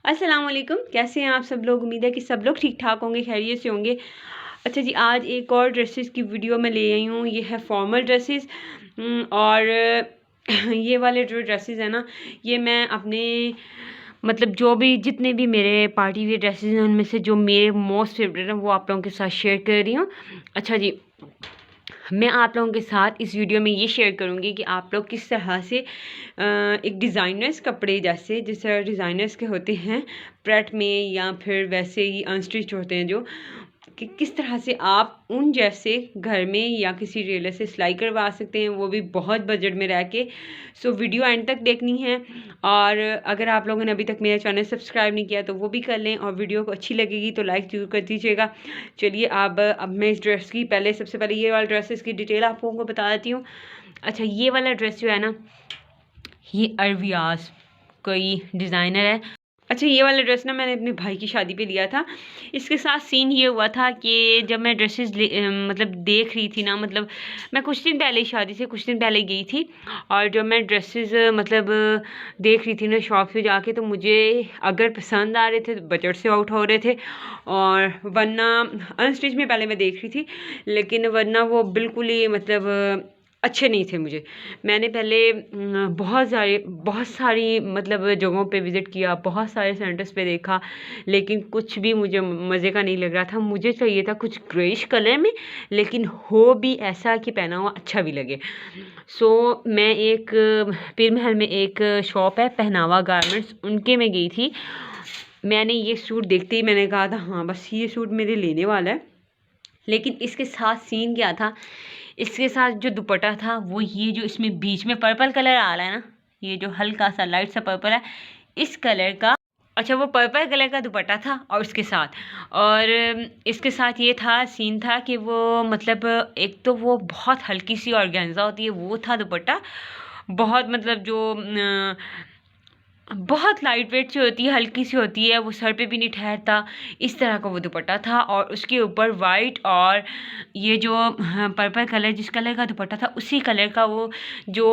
अस्सलाम वालेकुम। कैसे हैं आप सब लोग? उम्मीद है कि सब लोग ठीक ठाक होंगे, खैरियत से होंगे। अच्छा जी, आज एक और ड्रेसेस की वीडियो मैं ले आई हूँ। ये है फॉर्मल ड्रेसेस और ये वाले जो ड्रेसेस हैं ना, ये मैं अपने मतलब जो भी जितने भी मेरे पार्टी वेयर ड्रेसेस हैं उनमें से जो मेरे मोस्ट फेवरेट हैं वो आप लोगों के साथ शेयर कर रही हूँ। अच्छा जी, मैं आप लोगों के साथ इस वीडियो में ये शेयर करूँगी कि आप लोग किस तरह से एक डिज़ाइनर्स कपड़े जैसे जिस तरह डिज़ाइनर्स के होते हैं प्रेट में या फिर वैसे ही अनस्टिच होते हैं जो कि किस तरह से आप उन जैसे घर में या किसी टेलर से सिलाई करवा सकते हैं, वो भी बहुत बजट में रह के। सो वीडियो एंड तक देखनी है और अगर आप लोगों ने अभी तक मेरा चैनल सब्सक्राइब नहीं किया तो वो भी कर लें और वीडियो को अच्छी लगेगी तो लाइक जरूर कर दीजिएगा। चलिए अब मैं इस ड्रेस की सबसे पहले ये वाला ड्रेस की डिटेल आप लोगों को बता देती हूँ। अच्छा, ये वाला ड्रेस जो है ना, ये अरवियाज कोई डिज़ाइनर है। अच्छा, ये वाला ड्रेस ना मैंने अपने भाई की शादी पे लिया था। इसके साथ सीन ये हुआ था कि जब मैं ड्रेसेस मतलब देख रही थी ना, मतलब मैं कुछ दिन पहले शादी से कुछ दिन पहले गई थी और जब मैं ड्रेसेस मतलब देख रही थी ना शॉप पे जाके, तो मुझे अगर पसंद आ रहे थे तो बजट से आउट हो रहे थे और वरना अनस्टिच में पहले मैं देख रही थी, लेकिन वरना वो बिल्कुल ही मतलब अच्छे नहीं थे मुझे। मैंने पहले बहुत सारी मतलब जगहों पे विज़िट किया, बहुत सारे सेंटर्स पे देखा, लेकिन कुछ भी मुझे मज़े का नहीं लग रहा था। मुझे चाहिए था कुछ ग्रेइश कलर में, लेकिन हो भी ऐसा कि पहना हुआ अच्छा भी लगे। मैं एक पीर महल में एक शॉप है पहनावा गारमेंट्स, उनके में गई थी। मैंने ये सूट देखते ही मैंने कहा था हाँ बस ये सूट मेरे लेने वाला है। लेकिन इसके साथ सीन क्या था, इसके साथ जो दुपट्टा था वो ये जो इसमें बीच में पर्पल कलर आ रहा है ना, ये जो हल्का सा लाइट सा पर्पल है, इस कलर का। अच्छा, वो पर्पल कलर का दुपट्टा था और इसके साथ ये था सीन था कि वो मतलब एक तो वो बहुत हल्की सी ऑर्गेन्जा होती है वो था दुपट्टा, बहुत मतलब जो बहुत लाइट वेट सी होती है, हल्की सी होती है, वो सर पे भी नहीं ठहरता, इस तरह का वो दुपट्टा था। और उसके ऊपर वाइट और ये जो पर्पल कलर जिस कलर का दुपट्टा था उसी कलर का वो जो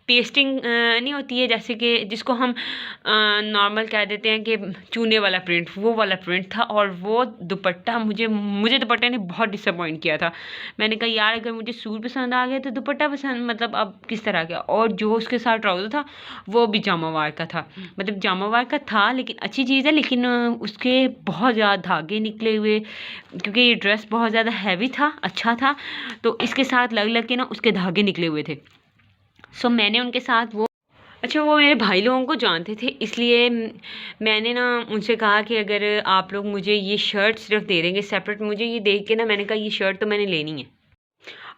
पेस्टिंग नहीं होती है जैसे कि जिसको हम नॉर्मल कह देते हैं कि चूने वाला प्रिंट, वो वाला प्रिंट था। और वो दुपट्टा मुझे दुपट्टे ने बहुत डिसअपॉइंट किया था। मैंने कहा यार अगर मुझे सूट पसंद आ गया तो दुपट्टा पसंद मतलब अब किस तरह का। और जो उसके साथ ट्राउज़र था वो भी जामावार का था, मतलब जामावार का था लेकिन अच्छी चीज़ है, लेकिन उसके बहुत ज़्यादा धागे निकले हुए, क्योंकि ये ड्रेस बहुत ज़्यादा हैवी था, अच्छा था, तो इसके साथ लग लग के ना उसके धागे निकले हुए थे। मैंने उनके साथ वो अच्छा, वो मेरे भाई लोगों को जानते थे, इसलिए मैंने ना उनसे कहा कि अगर आप लोग मुझे ये शर्ट सिर्फ दे देंगे सेपरेट, मुझे ये देख के ना मैंने कहा ये शर्ट तो मैंने लेनी है।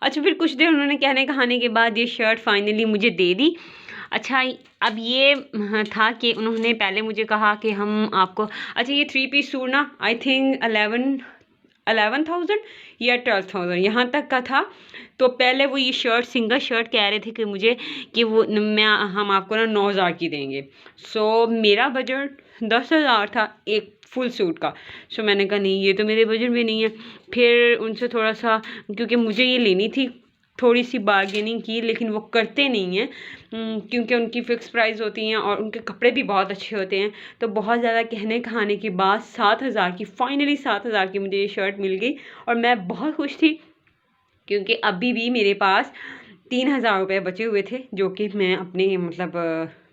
अच्छा, फिर कुछ देर उन्होंने कहने कहाने के बाद ये शर्ट फाइनली मुझे दे दी। अच्छा, अब ये था कि उन्होंने पहले मुझे कहा कि हम आपको अच्छा ये 3 पीस सूट ना आई थिंक 11,000 या 12,000 यहाँ तक का था। तो पहले वो ये शर्ट सिंगल शर्ट कह रहे थे कि मुझे कि वो हम आपको ना 9,000 की देंगे। मेरा बजट 10,000 था एक फुल सूट का। मैंने कहा नहीं ये तो मेरे बजट में नहीं है। फिर उनसे थोड़ा सा, क्योंकि मुझे ये लेनी थी, थोड़ी सी बार्गेनिंग की, लेकिन वो करते नहीं हैं क्योंकि उनकी फ़िक्स प्राइस होती हैं और उनके कपड़े भी बहुत अच्छे होते हैं। तो बहुत ज़्यादा कहने कहाने के बाद 7,000 की, फाइनली 7,000 की मुझे ये शर्ट मिल गई और मैं बहुत खुश थी, क्योंकि अभी भी मेरे पास 3,000 रुपये बचे हुए थे जो कि मैं अपने मतलब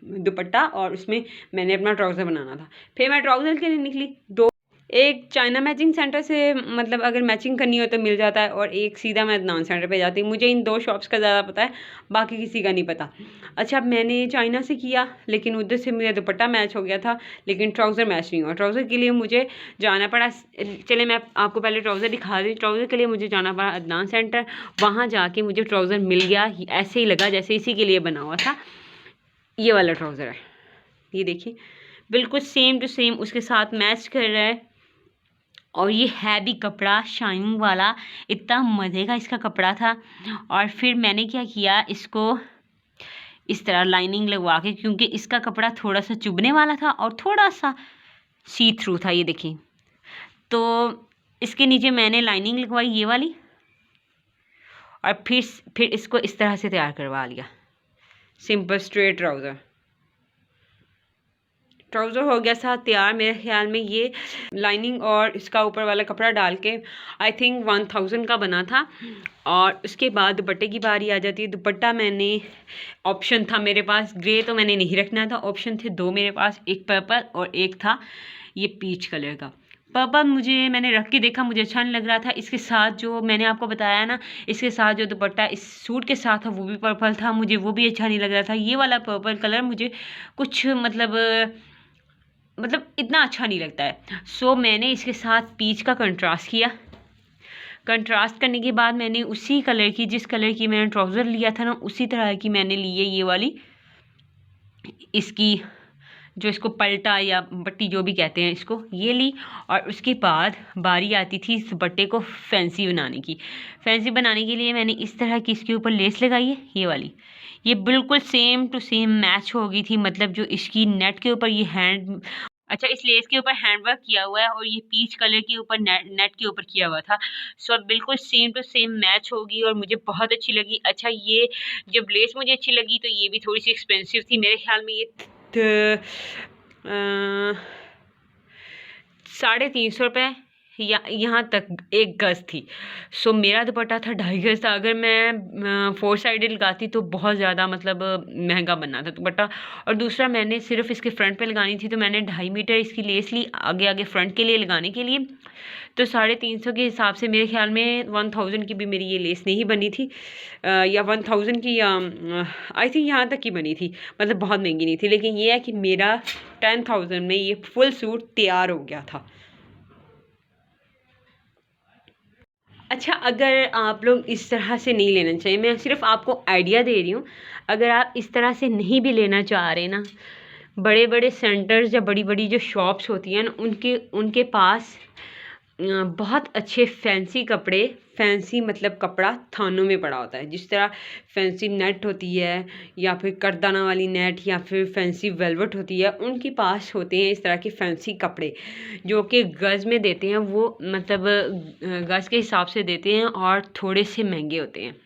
दुपट्टा और उसमें मैंने अपना ट्राउज़र बनाना था। फिर मैं ट्राउज़र के लिए निकली, दो एक चाइना मैचिंग सेंटर से मतलब अगर मैचिंग करनी हो तो मिल जाता है, और एक सीधा मैं अदनान सेंटर पे जाती हूँ। मुझे इन दो शॉप्स का ज़्यादा पता है, बाकी किसी का नहीं पता। अच्छा, अब मैंने चाइना से किया, लेकिन उधर से मेरा दुपट्टा मैच हो गया था लेकिन ट्राउज़र मैच नहीं हुआ। ट्राउज़र के लिए मुझे जाना पड़ा, चले मैं आपको पहले ट्राउज़र दिखा दी। ट्राउज़र के लिए मुझे जाना पड़ा अदनान सेंटर, वहाँ जाके मुझे ट्राउज़र मिल गया। ऐसे ही लगा जैसे इसी के लिए बना हुआ था। ये वाला ट्राउज़र है, ये देखिए बिल्कुल सेम टू सेम उसके साथ मैच कर रहा है। और ये है भी कपड़ा शाइनिंग वाला, इतना मज़े का इसका कपड़ा था। और फिर मैंने क्या किया, इसको इस तरह लाइनिंग लगवा के, क्योंकि इसका कपड़ा थोड़ा सा चुभने वाला था और थोड़ा सा सी थ्रू था, ये देखिए। तो इसके नीचे मैंने लाइनिंग लगवाई ये वाली, और फिर इसको इस तरह से तैयार करवा लिया, सिंपल स्ट्रेट ट्राउज़र। ट्राउज़र हो गया था तैयार मेरे ख्याल में। ये लाइनिंग और इसका ऊपर वाला कपड़ा डाल के आई थिंक 1000 का बना था। और उसके बाद दुपट्टे की बारी आ जाती है। दुपट्टा मैंने ऑप्शन था मेरे पास, ग्रे तो मैंने नहीं रखना था, ऑप्शन थे दो मेरे पास, एक पर्पल और एक था ये पीच कलर का। पर्पल मुझे मैंने रख के देखा, मुझे अच्छा नहीं लग रहा था। इसके साथ जो मैंने आपको बताया ना, इसके साथ जो दुपट्टा इस सूट के साथ था वो भी पर्पल था, मुझे वो भी अच्छा नहीं लग रहा था। ये वाला पर्पल कलर मुझे कुछ मतलब इतना अच्छा नहीं लगता है। सो मैंने इसके साथ पीच का कंट्रास्ट किया। कंट्रास्ट करने के बाद मैंने उसी कलर की, जिस कलर की मैंने ट्राउज़र लिया था ना, उसी तरह की मैंने ली है ये वाली, इसकी जो इसको पलटा या पट्टी जो भी कहते हैं इसको, ये ली। और उसके बाद बारी आती थी इस दुपट्टे को फैंसी बनाने की। फैंसी बनाने के लिए मैंने इस तरह की इसके ऊपर लेस लगाई है, ये वाली। ये बिल्कुल सेम टू सेम मैच हो गई थी, मतलब जो इसकी नेट के ऊपर ये हैंड, अच्छा इस लेस के ऊपर हैंडवर्क किया हुआ है और ये पीच कलर के ऊपर नेट के ऊपर किया हुआ था। सो अब बिल्कुल सेम टू सेम मैच होगी और मुझे बहुत अच्छी लगी। अच्छा ये जब लेस मुझे अच्छी लगी तो ये भी थोड़ी सी एक्सपेंसिव थी, मेरे ख्याल में ये 350 रुपये या यहाँ तक एक गज़ थी। सो मेरा दुपट्टा था 2.5 गज़ था। अगर मैं 4 साइडेड लगाती तो बहुत ज़्यादा मतलब महंगा बनना था दुपट्टा। और दूसरा मैंने सिर्फ इसके फ्रंट पे लगानी थी, तो मैंने 2.5 मीटर इसकी लेस ली आगे आगे फ्रंट के लिए लगाने के लिए। तो 350 के हिसाब से मेरे ख्याल में 1000 की भी मेरी ये लेस नहीं बनी थी, या 1000 की आई थिंक यहाँ तक की बनी थी, मतलब बहुत महंगी नहीं थी। लेकिन ये है कि मेरा 10,000 में ये फुल सूट तैयार हो गया था। अच्छा अगर आप लोग इस तरह से नहीं लेना चाहिए, मैं सिर्फ आपको आइडिया दे रही हूँ। अगर आप इस तरह से नहीं भी लेना चाह रहे ना, बड़े बड़े सेंटर्स या बड़ी बड़ी जो शॉप्स होती हैं ना, उनके पास बहुत अच्छे फैंसी कपड़े, फैंसी मतलब कपड़ा थानों में पड़ा होता है। जिस तरह फैंसी नेट होती है या फिर करदाना वाली नेट या फिर फैंसी वेलवेट होती है, उनके पास होते हैं इस तरह के फैंसी कपड़े जो कि गज़ में देते हैं। वो मतलब गज़ के हिसाब से देते हैं और थोड़े से महंगे होते हैं।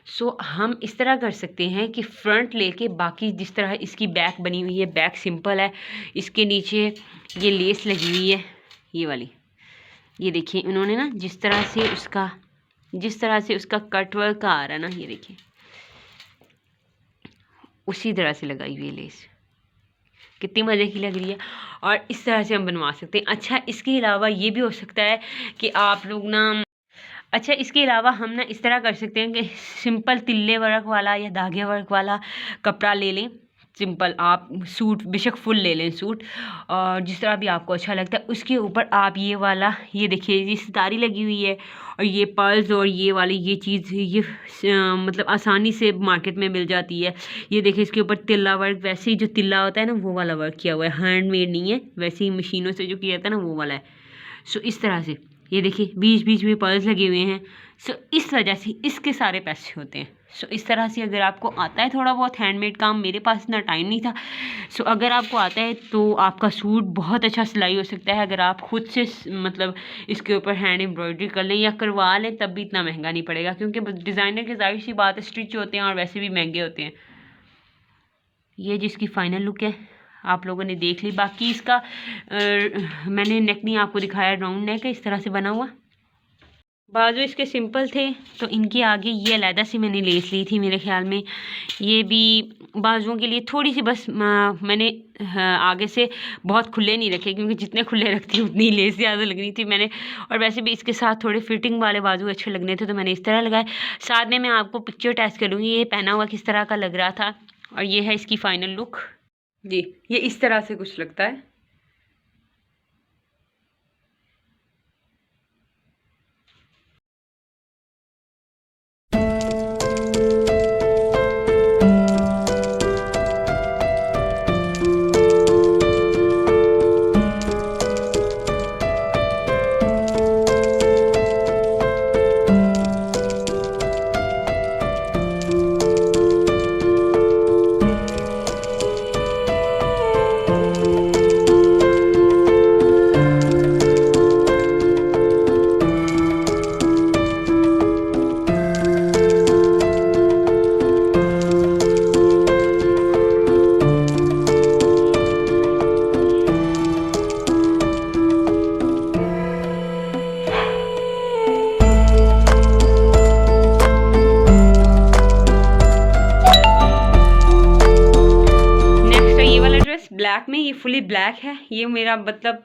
सो हम इस तरह कर सकते हैं कि फ्रंट लेके बाकी जिस तरह इसकी बैक बनी हुई है, बैक सिंपल है, इसके नीचे ये लेस लगी हुई है ये वाली, ये देखिए इन्होंने ना जिस तरह से उसका कट वर्क आ रहा है ना, ये देखिए उसी तरह से लगाई हुई है लेस, कितनी मज़े की लग रही है। और इस तरह से हम बनवा सकते हैं। अच्छा इसके अलावा ये भी हो सकता है कि आप लोग ना, अच्छा इसके अलावा हम ना इस तरह कर सकते हैं कि सिंपल तिल्ले वर्क वाला या धागे वर्क वाला कपड़ा ले लें। सिंपल आप सूट बेशक फुल ले लें सूट, और जिस तरह भी आपको अच्छा लगता है उसके ऊपर आप ये वाला, ये देखिए ये सितारी लगी हुई है और ये पर्ल्स और ये वाली ये चीज़ ये मतलब आसानी से मार्केट में मिल जाती है। ये देखिए इसके ऊपर तिल्ला वर्क, वैसे ही जो तिल्ला होता है ना वो वाला वर्क किया हुआ है, हैंडमेड नहीं है, वैसे ही मशीनों से जो किया जाता है ना वो वाला है। सो इस तरह से ये देखिए बीच बीच में पर्ल्स लगे हुए हैं। सो इस वजह से इसके सारे पैसे होते हैं। सो इस तरह से अगर आपको आता है थोड़ा बहुत हैंडमेड काम, मेरे पास इतना टाइम नहीं था, सो अगर आपको आता है तो आपका सूट बहुत अच्छा सिलाई हो सकता है। अगर आप खुद से मतलब इसके ऊपर हैंड एम्ब्रॉयडरी कर लें या करवा लें तब भी इतना महंगा नहीं पड़ेगा, क्योंकि डिज़ाइनर की जाहिर सी बात है स्टिच होते हैं और वैसे भी महंगे होते हैं। ये जिसकी फ़ाइनल लुक है आप लोगों ने देख ली। बाकी इसका मैंने नेक नहीं आपको दिखाया, राउंड नेक है इस तरह से बना हुआ। बाजू इसके सिंपल थे तो इनके आगे ये अलहदा सी मैंने लेस ली थी, मेरे ख्याल में ये भी बाजुओं के लिए थोड़ी सी बस मैंने आगे से बहुत खुले नहीं रखे, क्योंकि जितने खुले रखती उतनी लेस ज़्यादा लगनी थी मैंने। और वैसे भी इसके साथ थोड़े फिटिंग वाले बाजू अच्छे लगने थे तो मैंने इस तरह लगाए। साथ में मैं आपको पिक्चर टेस्ट करूँगी ये पहना हुआ किस तरह का लग रहा था। और ये है इसकी फ़ाइनल लुक जी, ये इस तरह से कुछ लगता है। ब्लैक में, ये फुली ब्लैक है। ये मेरा मतलब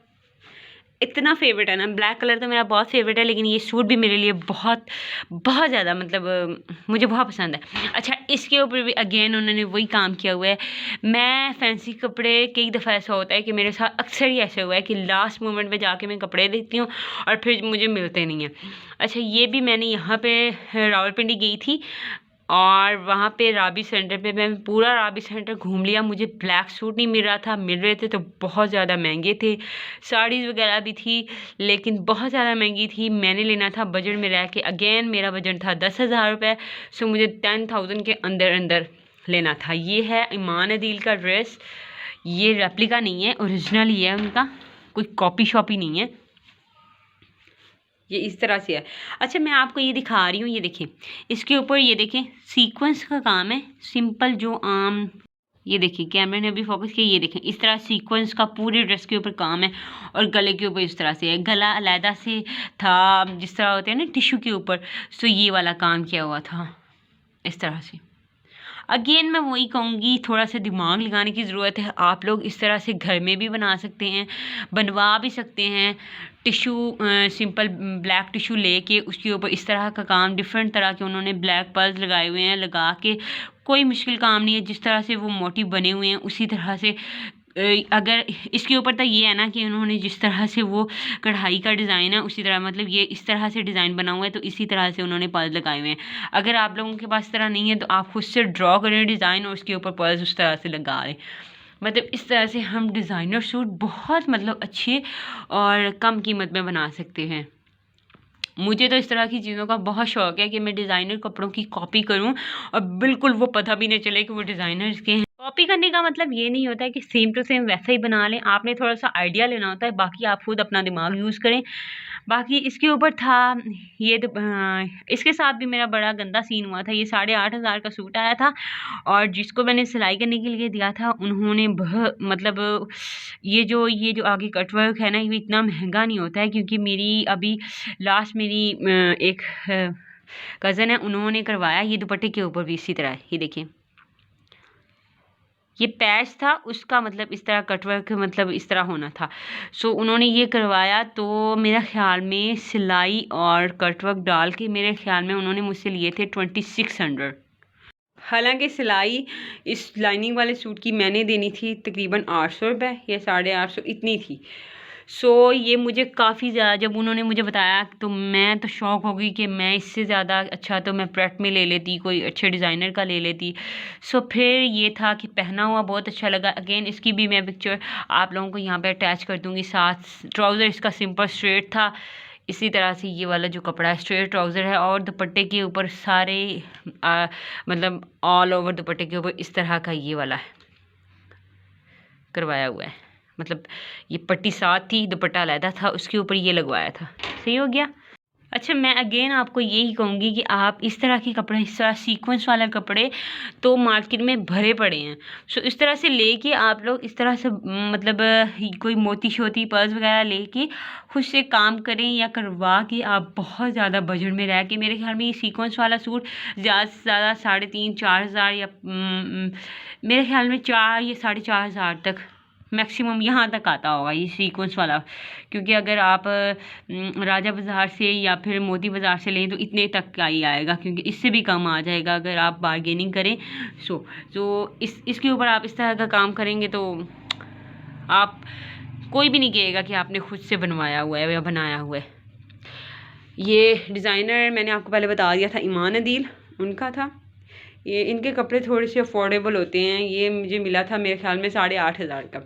इतना फेवरेट है ना, ब्लैक कलर तो मेरा बहुत फेवरेट है, लेकिन ये सूट भी मेरे लिए बहुत बहुत ज़्यादा मतलब मुझे बहुत पसंद है। अच्छा, इसके ऊपर भी अगेन उन्होंने वही काम किया हुआ है। मैं फैंसी कपड़े कई दफ़ा ऐसा होता है कि मेरे साथ अक्सर ही ऐसा हुआ है कि लास्ट मोमेंट में जाके मैं कपड़े देखती हूँ और फिर मुझे मिलते नहीं हैं। अच्छा, ये भी मैंने यहाँ पे रावलपिंडी गई थी और वहाँ पे राबी सेंटर पे मैं पूरा राबी सेंटर घूम लिया। मुझे ब्लैक सूट नहीं मिल रहा था, मिल रहे थे तो बहुत ज़्यादा महंगे थे। साड़ीज़ वगैरह भी थी लेकिन बहुत ज़्यादा महंगी थी। मैंने लेना था बजट में रह के, अगेन मेरा बजट था 10,000 रुपये। सो मुझे 10,000 के अंदर अंदर लेना था। ये है ईमान अदील का ड्रेस। ये रेप्लिका नहीं है, ओरिजिनल ही है उनका, कोई कॉपी शॉपी नहीं है। ये इस तरह से है। अच्छा, मैं आपको ये दिखा रही हूँ, ये देखें, इसके ऊपर ये देखें सीक्वेंस का काम है, सिंपल जो आम, ये देखिए कैमरे ने अभी फोकस किया, ये देखें इस तरह सीक्वेंस का पूरे ड्रेस के ऊपर काम है और गले के ऊपर इस तरह से है। गला अलहदा से था, जिस तरह होते हैं ना टिश्यू के ऊपर, सो ये वाला काम किया हुआ था इस तरह से। अगेन मैं वही कहूँगी, थोड़ा सा दिमाग लगाने की ज़रूरत है। आप लोग इस तरह से घर में भी बना सकते हैं, बनवा भी सकते हैं। टिश्यू सिंपल ब्लैक टिश्यू लेके उसके ऊपर इस तरह का काम, डिफरेंट तरह के उन्होंने ब्लैक पर्ल्स लगाए हुए हैं, लगा के कोई मुश्किल काम नहीं है। जिस तरह से वो मोटिव बने हुए हैं उसी तरह से अगर इसके ऊपर तो ये है ना कि उन्होंने जिस तरह से वो कढ़ाई का डिज़ाइन है उसी तरह, मतलब ये इस तरह से डिज़ाइन बना हुआ है तो इसी तरह से उन्होंने पर्ल्स लगाए हुए हैं। अगर आप लोगों के पास इस तरह नहीं है तो आप खुद से ड्रॉ करें डिज़ाइन और उसके ऊपर पर्ल्स उस तरह से लगा लें। मतलब इस तरह से हम डिज़ाइनर सूट बहुत मतलब अच्छे और कम कीमत में बना सकते हैं। मुझे तो इस तरह की चीज़ों का बहुत शौक है कि मैं डिज़ाइनर कपड़ों की कॉपी करूं और बिल्कुल वो पता भी नहीं चले कि वो डिज़ाइनर्स के हैं। कॉपी करने का मतलब ये नहीं होता है कि सेम टू सेम वैसा ही बना लें, आपने थोड़ा सा आइडिया लेना होता है, बाकी आप खुद अपना दिमाग यूज़ करें। बाकी इसके ऊपर था ये इसके साथ भी मेरा बड़ा गंदा सीन हुआ था। ये 8,500 का सूट आया था और जिसको मैंने सिलाई करने के लिए दिया था उन्होंने मतलब ये जो आगे कटवर्क है ना, ये इतना महंगा नहीं होता है, क्योंकि मेरी अभी लास्ट मेरी एक कज़न है, उन्होंने करवाया ये दुपट्टे के ऊपर भी इसी तरह। ये देखिए, ये पैच था उसका, मतलब इस तरह कटवर्क मतलब इस तरह होना था। सो उन्होंने ये करवाया तो मेरा ख्याल में सिलाई और कटवर्क डाल के मेरे ख्याल में उन्होंने मुझसे लिए थे 2600। हालांकि सिलाई इस लाइनिंग वाले सूट की मैंने देनी थी तकरीबन 800 रुपये या 850 इतनी थी। सो ये मुझे काफ़ी ज़्यादा, जब उन्होंने मुझे बताया तो मैं तो शौक़ हो गई कि मैं इससे ज़्यादा अच्छा तो मैं प्रेट में ले लेती, कोई अच्छे डिज़ाइनर का ले लेती। सो फिर ये था कि पहना हुआ बहुत अच्छा लगा। अगेन इसकी भी मैं पिक्चर आप लोगों को यहाँ पे अटैच कर दूँगी। साथ ट्राउज़र इसका सिंपल स्ट्रेट था, इसी तरह से ये वाला जो कपड़ा है स्ट्रेट ट्राउज़र है और दुपट्टे के ऊपर सारे मतलब ऑल ओवर दुपट्टे के ऊपर इस तरह का ये वाला है करवाया हुआ है। मतलब ये पट्टी साथ थी, दुपट्टा अलहदा था, उसके ऊपर ये लगवाया था। सही हो गया। अच्छा, मैं अगेन आपको यही कहूँगी कि आप इस तरह के कपड़े, इस तरह सीक्वेंस वाला कपड़े तो मार्केट में भरे पड़े हैं। सो इस तरह से लेके आप लोग इस तरह से मतलब कोई मोती शोती पर्स वगैरह लेके खुद से काम करें या करवा के आप बहुत ज़्यादा बजट में रह के, मेरे ख्याल में ये सीक्वेंस वाला सूट ज़्यादा से ज़्यादा 3,500-4,000 या मेरे ख्याल में 4 या 4,500 तक मैक्सिमम यहाँ तक आता होगा ये सीक्वेंस वाला। क्योंकि अगर आप राजा बाज़ार से या फिर मोती बाज़ार से लें तो इतने तक का ही आएगा, क्योंकि इससे भी कम आ जाएगा अगर आप बारगेनिंग करें। तो इसके ऊपर आप इस तरह का काम करेंगे तो आप कोई भी नहीं कहेगा कि आपने खुद से बनवाया हुआ है या बनाया हुआ है। ये डिज़ाइनर मैंने आपको पहले बता दिया था, ईमान अदील उनका था। ये इनके कपड़े थोड़े से अफोर्डेबल होते हैं। ये मुझे मिला था मेरे ख्याल में 8,500 का।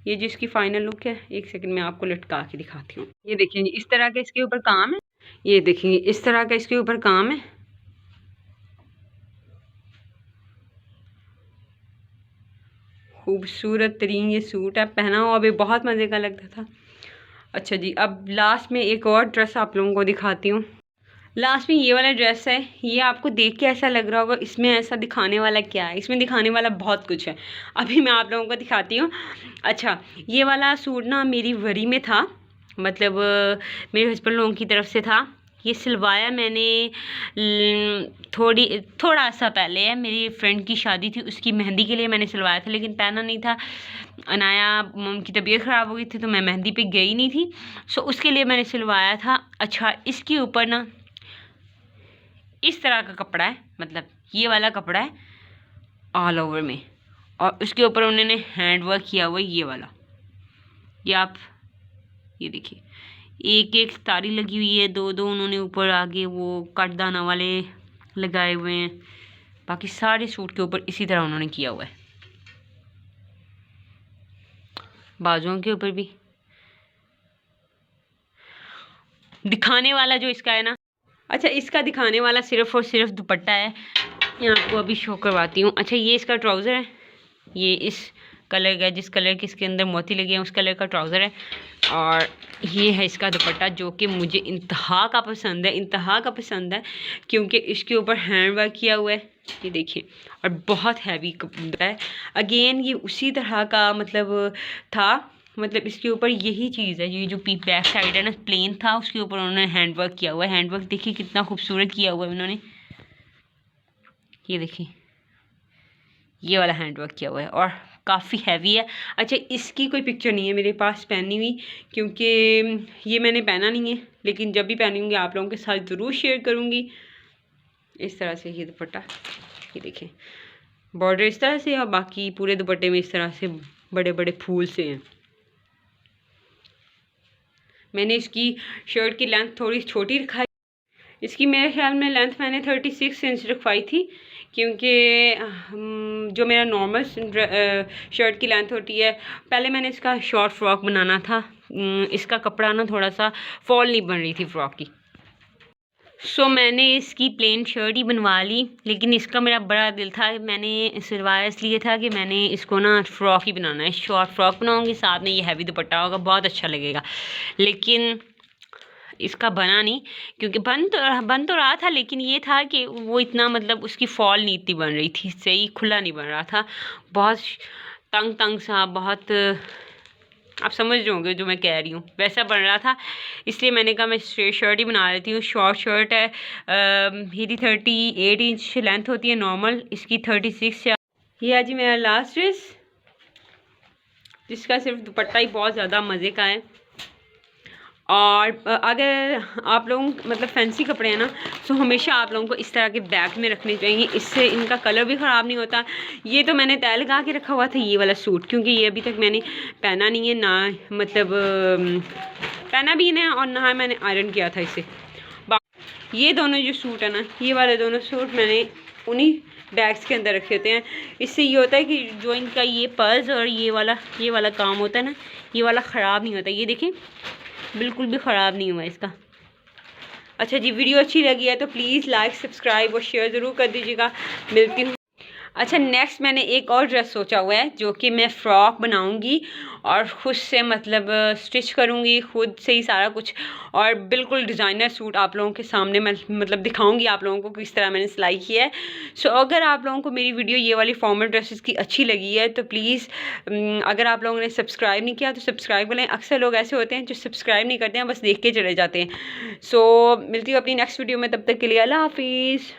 ये जिसकी फाइनल लुक है, एक सेकंड में आपको लटका के दिखाती हूँ। ये देखेंगे इस तरह का इसके ऊपर काम है, ये देखेंगे इस तरह का इसके ऊपर काम है। खूबसूरत तरीन ये सूट है, पहना हुआ भी बहुत मज़े का लगता था। अच्छा जी, अब लास्ट में एक और ड्रेस आप लोगों को दिखाती हूँ। लास्ट में ये वाला ड्रेस है, ये आपको देख के ऐसा लग रहा होगा इसमें ऐसा दिखाने वाला क्या है। इसमें दिखाने वाला बहुत कुछ है, अभी मैं आप लोगों को दिखाती हूँ। अच्छा, ये वाला सूट ना मेरी वरी में था, मतलब मेरे हस्बैंड लोगों की तरफ से था। ये सिलवाया मैंने थोड़ा सा पहले है। मेरी फ्रेंड की शादी थी, उसकी मेहंदी के लिए मैंने सिलवाया था, लेकिन पहना नहीं था। अनाया की तबीयत ख़राब हो गई थी तो मैं मेहंदी पे गई नहीं थी, सो उसके लिए मैंने सिलवाया था। अच्छा, इसके ऊपर ना इस तरह का कपड़ा है, मतलब ये वाला कपड़ा है ऑल ओवर में, और उसके ऊपर उन्होंने हैंड वर्क किया हुआ है ये वाला। ये आप ये देखिए, एक एक तारी लगी हुई है, दो दो उन्होंने ऊपर आगे वो कटदाना वाले लगाए हुए हैं। बाकी सारे सूट के ऊपर इसी तरह उन्होंने किया हुआ है, बाजुओं के ऊपर भी। दिखाने वाला जो इसका है ना, अच्छा इसका दिखाने वाला सिर्फ और सिर्फ दुपट्टा है। मैं आपको अभी शो करवाती हूँ। अच्छा, ये इसका ट्राउज़र है, ये इस कलर का, जिस कलर के इसके अंदर मोती लगे हैं उस कलर का ट्राउज़र है। और ये है इसका दुपट्टा, जो कि मुझे इंतहा का पसंद है, इंतहा का पसंद है, क्योंकि इसके ऊपर हैंड वर्क किया हुआ है, ये देखिए, और बहुत हैवी कपड़ा है। अगेन ये उसी तरह का मतलब था, मतलब इसके ऊपर यही चीज़ है। ये जो बैक साइड है ना, प्लेन था, उसके ऊपर उन्होंने हैंड वर्क किया हुआ है। हैंड वर्क देखिए कितना खूबसूरत किया हुआ है उन्होंने, ये देखिए, ये वाला हैंड वर्क किया हुआ है और काफ़ी हैवी है। अच्छा, इसकी कोई पिक्चर नहीं है मेरे पास पहनी हुई, क्योंकि ये मैंने पहना नहीं है, लेकिन जब भी पहनूंगी आप लोगों के साथ ज़रूर शेयर करूँगी। इस तरह से ये दुपट्टा, ये देखें, बॉर्डर इस तरह से, और बाकी पूरे दुपट्टे में इस तरह से बड़े बड़े फूल से हैं। मैंने इसकी शर्ट की लेंथ थोड़ी छोटी रखाई, इसकी मेरे ख्याल में लेंथ मैंने 36 इंच रखवाई थी, क्योंकि जो मेरा नॉर्मल शर्ट की लेंथ होती है, पहले मैंने इसका शॉर्ट फ्रॉक बनाना था। इसका कपड़ा ना थोड़ा सा फॉल नहीं बन रही थी फ्रॉक की, सो मैंने इसकी प्लेन शर्ट ही बनवा ली। लेकिन इसका मेरा बड़ा दिल था, मैंने सिलवाया इसलिए था कि मैंने इसको ना फ्रॉक ही बनाना है, शॉर्ट फ्रॉक बनाऊंगी, साथ में ये हैवी दुपट्टा होगा, बहुत अच्छा लगेगा। लेकिन इसका बना नहीं, क्योंकि बन तो रहा था, लेकिन ये था कि वो इतना मतलब उसकी फॉल नहीं इतनी बन रही थी, सही खुला नहीं बन रहा था, बहुत तंग तंग सा, बहुत आप समझ रहे होंगे जो मैं कह रही हूँ, वैसा बन रहा था। इसलिए मैंने कहा मैं स्ट्रेट शर्ट ही बना लेती हूँ। शॉर्ट शर्ट है, मेरी 38 इंच लेंथ होती है नॉर्मल, इसकी 36 है। ये है जी मेरा लास्ट ड्रेस, जिसका सिर्फ दुपट्टा ही बहुत ज़्यादा मज़े का है। और अगर आप लोग मतलब फैंसी कपड़े हैं ना, तो हमेशा आप लोगों को इस तरह के बैग में रखने चाहिए, इससे इनका कलर भी ख़राब नहीं होता। ये तो मैंने तय लगा के रखा हुआ था ये वाला सूट, क्योंकि ये अभी तक मैंने पहना नहीं है, ना मतलब पहना भी नहीं और ना मैंने आयरन किया था इसे। ये दोनों जो सूट है ना, ये वाले दोनों सूट मैंने उन्हीं बैग्स के अंदर रखे होते हैं। इससे ये होता है कि जो इनका ये पर्स और ये वाला काम होता है ना, ये वाला ख़राब नहीं होता। ये देखें, बिल्कुल भी ख़राब नहीं हुआ इसका। अच्छा जी, वीडियो अच्छी लगी है तो प्लीज़ लाइक, सब्सक्राइब और शेयर ज़रूर कर दीजिएगा। मिलती हूँ। अच्छा, नेक्स्ट मैंने एक और ड्रेस सोचा हुआ है, जो कि मैं फ़्रॉक बनाऊंगी और ख़ुद से मतलब स्टिच करूंगी, खुद से ही सारा कुछ, और बिल्कुल डिज़ाइनर सूट आप लोगों के सामने मैं मतलब दिखाऊंगी आप लोगों को किस तरह मैंने सिलाई की है। सो अगर आप लोगों को मेरी वीडियो ये वाली फॉर्मल ड्रेसेस की अच्छी लगी है तो प्लीज़, अगर आप लोगों ने सब्सक्राइब नहीं किया तो सब्सक्राइब करें। अक्सर लोग ऐसे होते हैं जो सब्सक्राइब नहीं करते हैं, बस देख के चले जाते हैं। सो मिलती हूँ अपनी नेक्स्ट वीडियो में, तब तक के लिए अल्लाह हाफिज़।